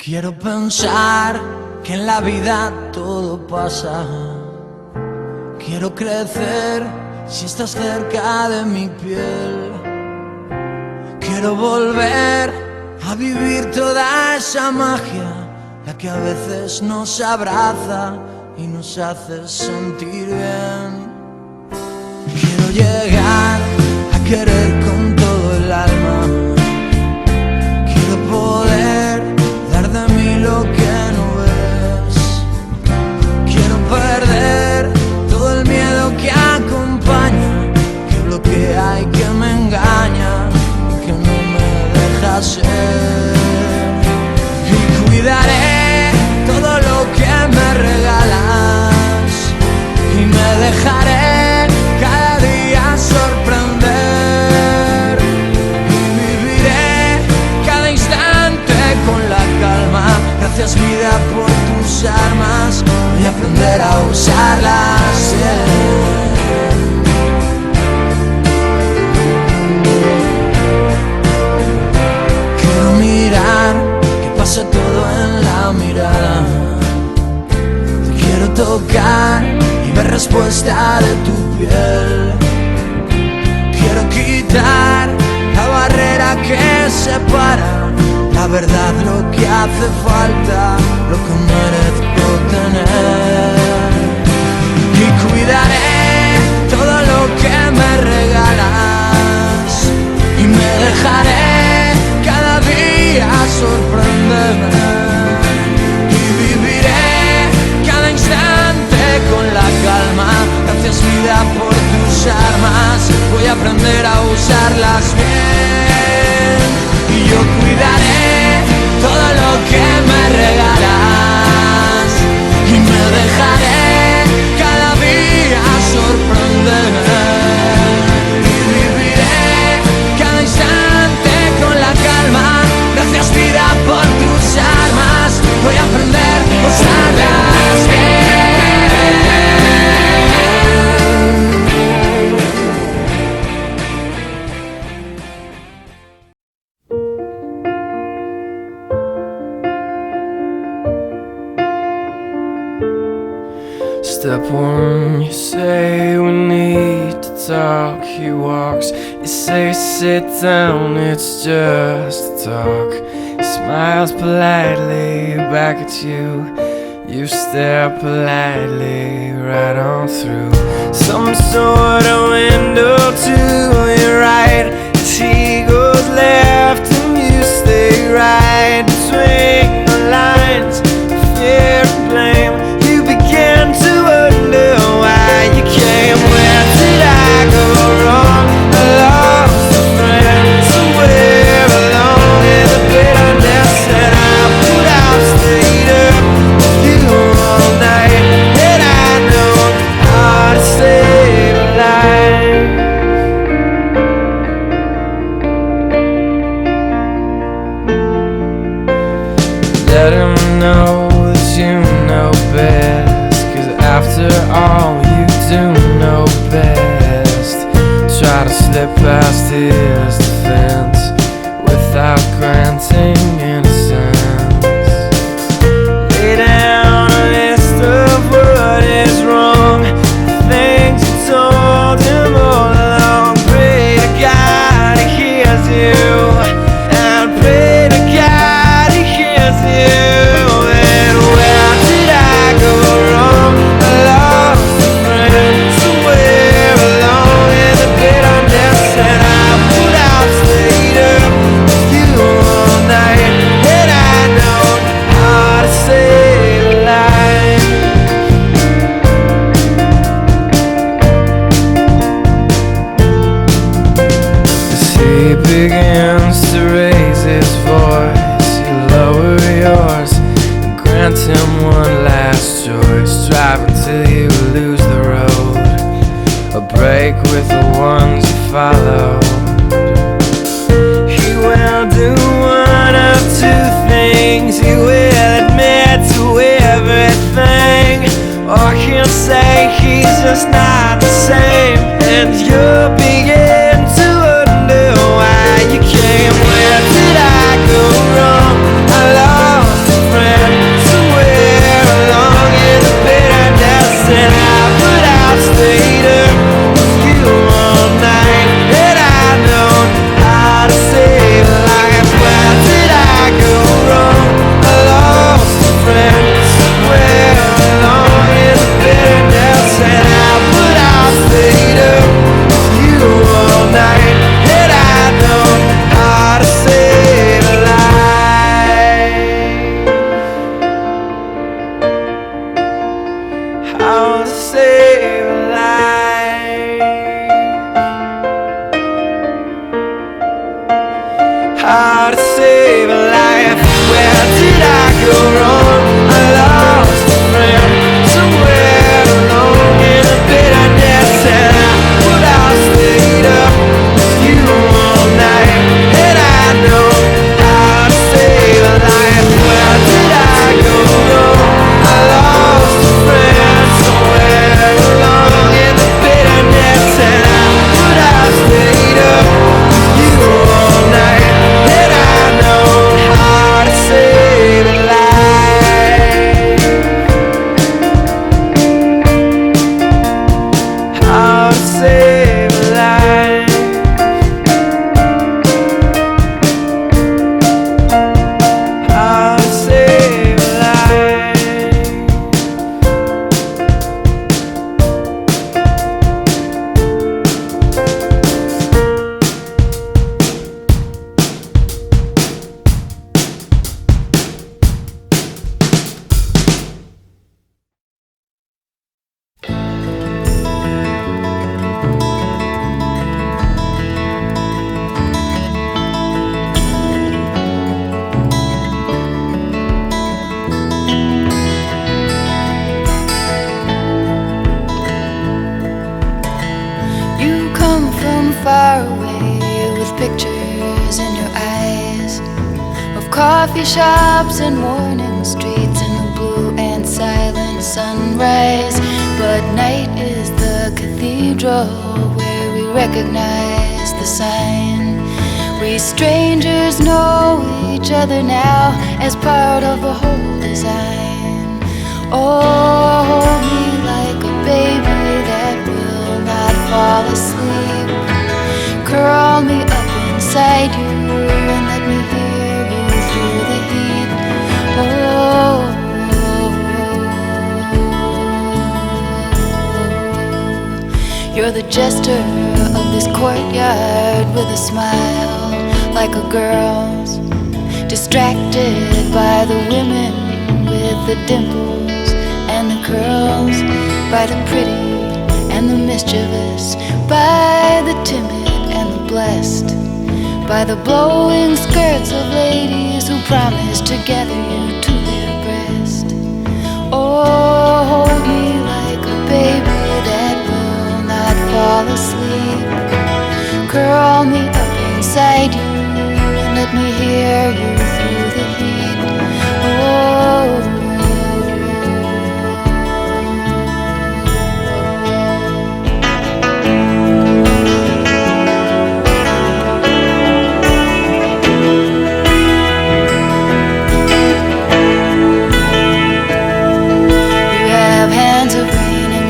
Quiero pensar que en la vida todo pasa. Quiero crecer si estás cerca de mi piel. Quiero volver a vivir toda esa magia, la que a veces nos abraza y nos hace sentir bien. Quiero llegar a querer con todo el alma. Quiero poder dar de mí lo que no ves. Quiero perder todo el miedo que acompaña, que bloquea y que me engaña y que no me deja ser. Y cuidaré todo lo que me regalas y me dejaré cada día sorprender. Y viviré cada instante con la calma. Gracias vida por tus armas, voy a aprender a usarlas bien. Quiero mirar que pasa todo en la mirada. Te quiero tocar y ver respuesta de tu piel. Quiero quitar la barrera que separa la verdad, lo que hace falta, lo que merezco tener. Y cuidaré todo lo que me regalas y me dejaré cada día sorprenderme. Y viviré cada instante con la calma. Gracias vida por tus armas, voy a aprender a usarlas bien. Y yo cuidaré todo lo que me regalas y me dejaré cada día sorprenderme. Y viviré cada instante con la calma. Gracias vida por tus armas, voy a aprender a usarlas bien. Step one, you say we need to talk. He walks, you say sit down, it's just a talk. He smiles politely back at you. You stare politely right on through some sort of window to your right. As he goes left and you stay right between the lines of fear and blame. You begin to wonder why you came. Where did I go wrong? I lost a friend somewhere along in the bitterness, and I put out, stayed up with you all night. And I know how to save a life. Let him know that you know best, 'cause after all you do know best. Try to slip past his defense without granting innocence. Lay down a list of what is wrong, the things you told him all along. Pray to God he hears you, and pray to God he hears you. And where did I go wrong? I lost a friend somewhere along in the bitterness, and I put out, stayed up with you all night. And I know how to save a life. As he begins to raise his voice, you lower yours and grant him one last choice. Drive until you lose the road, a break with the ones you follow. He will do one of two things. He will admit to everything, or he'll say he's just not the same. And you'll begin to wonder why you came. Where did I go wrong? I lost coffee shops and morning streets in the blue and silent sunrise. But night is the cathedral where we recognize the sign. We strangers know each other now as part of a whole design. Oh, hold me like a baby that will not fall asleep. Curl me up inside you and let me hear you through the heat. Oh, you're the jester of this courtyard with a smile like a girl's, distracted by the women with the dimples and the curls, by the pretty and the mischievous, by the timid and the blessed, by the blowing skirts of ladies who promise to gather you to their breast. Oh, hold me like a baby that will not fall asleep. Curl me up inside you and let me hear you through the heat. Oh,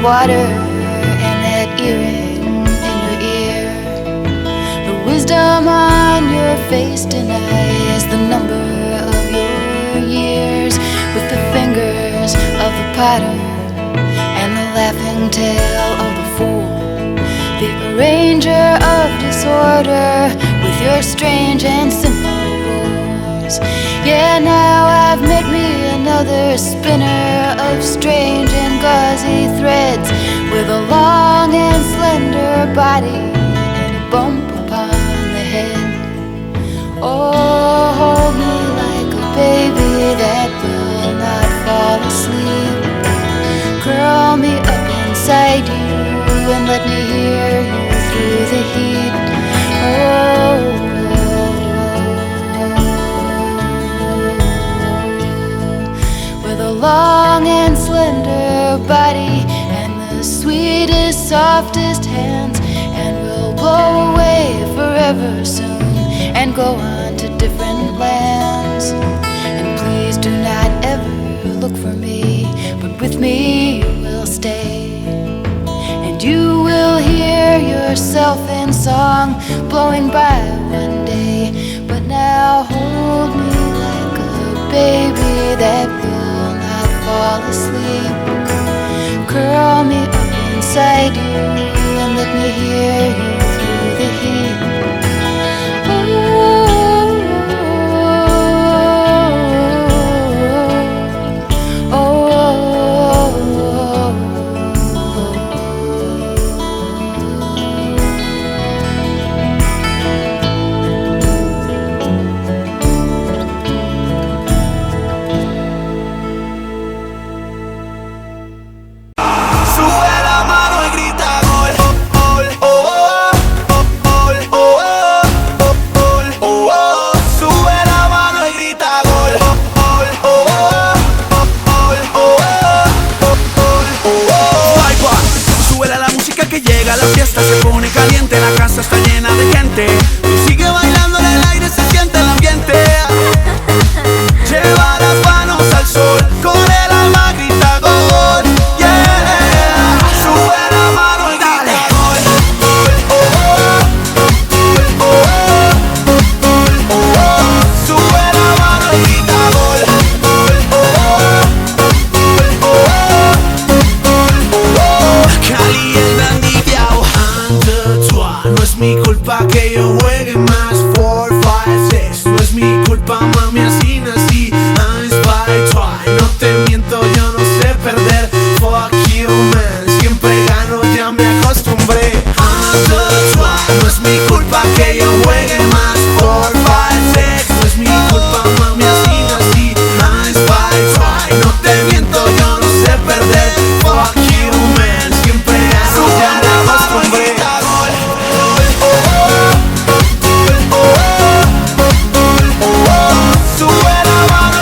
water and that earring in your ear. The wisdom on your face denies the number of your years. With the fingers of the potter and the laughing tail of the fool, the arranger of disorder with your strange and simple rules. Yeah, now I've met me another spinner of strange and gauzy threads, with a long and slender body and a bump upon the head. Oh, hold me like a baby that will not fall asleep. Curl me up inside you and let me hear you through the heat. Oh, long and slender body and the sweetest, softest hands, and we'll blow away forever soon and go on to different lands. And please do not ever look for me, but with me you will stay, and you will hear yourself in song blowing by one day. But now hold me like a baby that will fall asleep. Curl me up inside you and let me hear you through the heat. La fiesta se pone caliente, la casa está llena de gente. Tú sigue bailando en el aire, se siente el ambiente. Lleva las manos al sol, con el alma grita gol, yeah. Sube la mano y grita gol, gol, oh, oh, oh, oh, oh, oh. Sube la mano y grita gol, gol, oh, oh, oh, oh. Cali el Dandy. No es mi culpa que yo juegue más 4, 5, 6. No es mi culpa, mami, así nací. I spy, try. No te miento, yo no sé perder. Fuck you, man, siempre gano, ya me acostumbré. No es mi culpa que yo juegue más 4, 5, 6. No es mi culpa, mami, así nací. I spy, try. No te miento, yo no sé perder. Fuck you, man, siempre gano, ya me acostumbré.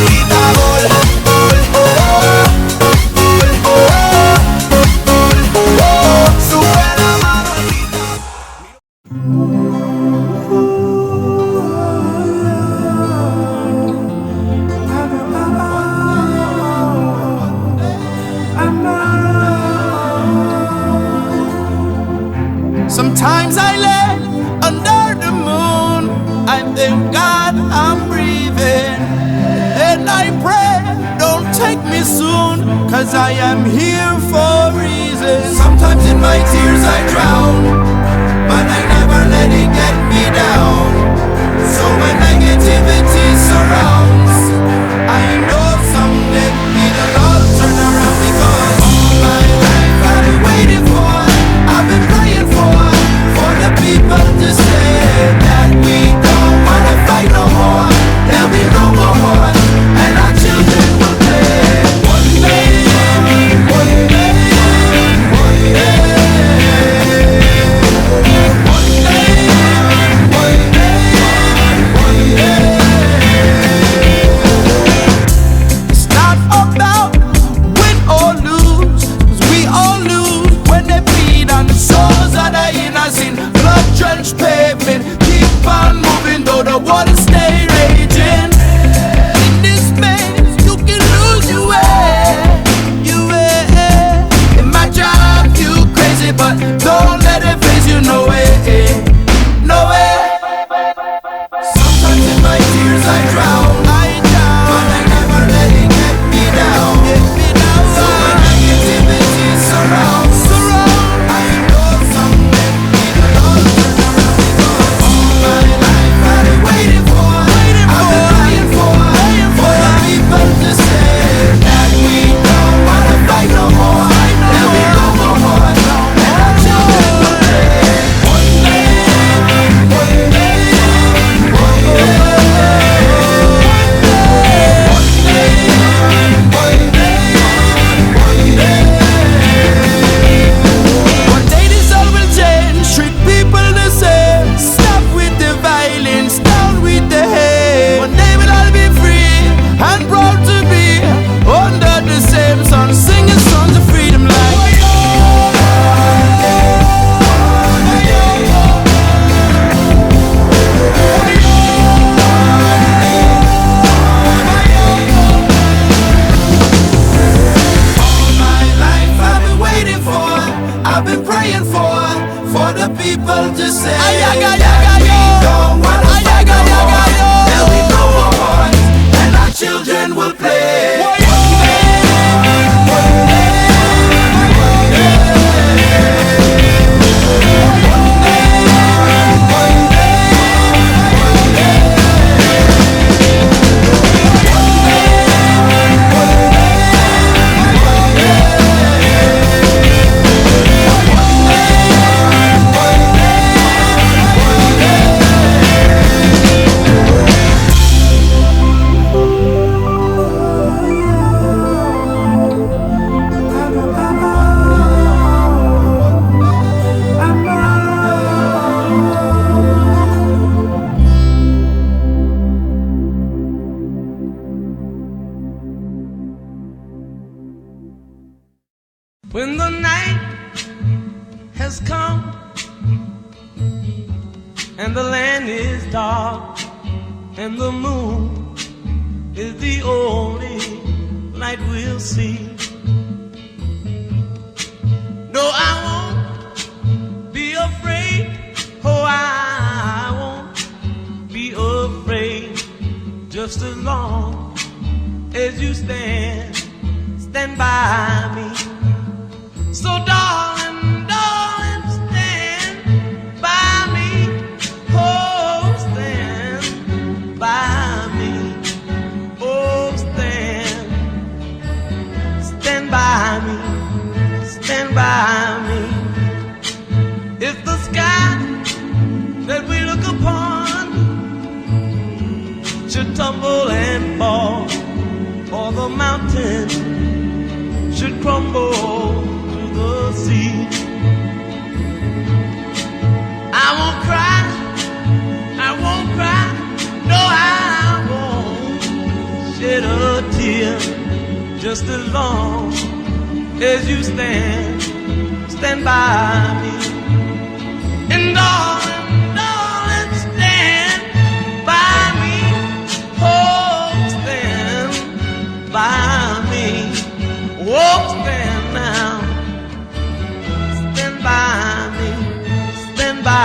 grita gol, gol, sube la mano y grita. Sometimes I lay under the moon, I thank God I'm breathing, and I pray, don't take me soon, cause I am here for a reason. Sometimes in my tears I drown, but I never let it get me down. So when negativity surrounds, I know someday it'll all turn around, because all my life I've been waiting for, I've been praying for the people to say that we don't wanna fight no more. There'll be no more war, and our children will play. One day, one day, one day, one day, one day, one day. It's not about win or lose, 'cause we all lose when they bleed on the souls of the innocent. Blood-drenched pavement, keep on moving though the water stay raging. In this maze, you can lose your way, your way. It might drive you crazy, but don't let it phase you, no way, no way. Sometimes in my tears I drown, but I never let it get me down. So when negativity surrounds, I know someday it'll all turn around, because all my life I've been waiting for, I've been praying for the people to say that we don't wanna fight no more. There'll be no more war, and our children will play. One day, one day, one day, one day this all will change, treat people the same. Stop with the violence, down with the hate. One day we'll all be free and proud to be under the same sun, singing songs of freedom like all my life I've been waiting for, I've been praying for the people to say that we don't wanna fight no more. There'll be no more wars, and our children will play. One day, one day, one day, one day, one day, one day, When the night has come and the land is dark and the moon is the only light we'll see. No, I won't be afraid. Oh, I won't be afraid. Just as long as you stand by me. So darling, darling, stand by me. Oh, stand by me. Oh, stand by me. Stand by me. If the sky that we look upon should tumble and fall, or the mountain should crumble to the sea, I won't cry, I won't cry, no, I won't shed a tear just as long as you stand by me. And darling, darling, stand by me. Oh, stand by me. Oh, stand now. Stand by me. Stand by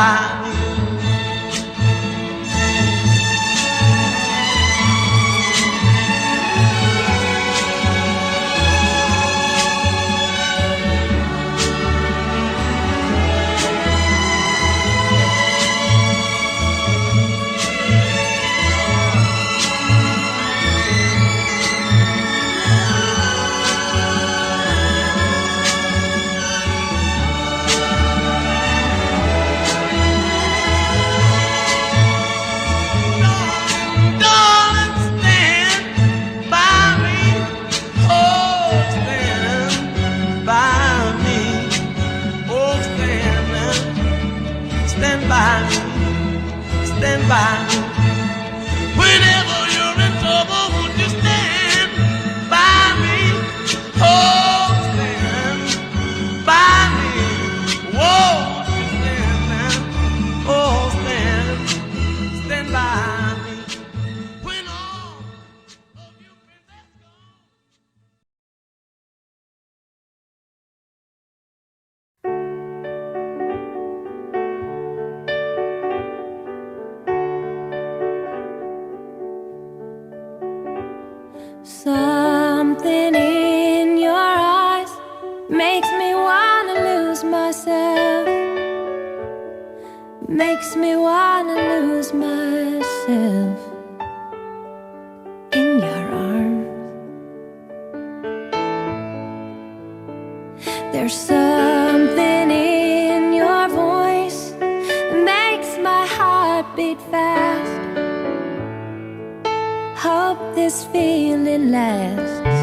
me. Stand by me. Whenever you're in trouble, won't you stand by me? Oh, stand by me. Won't you stand now? Oh, stand by me. When all of your friends have gone. Something in your eyes makes me wanna lose myself. Makes me wanna lose myself in your arms. There's something in your voice that makes my heart beat fast. Hope this feeling lasts.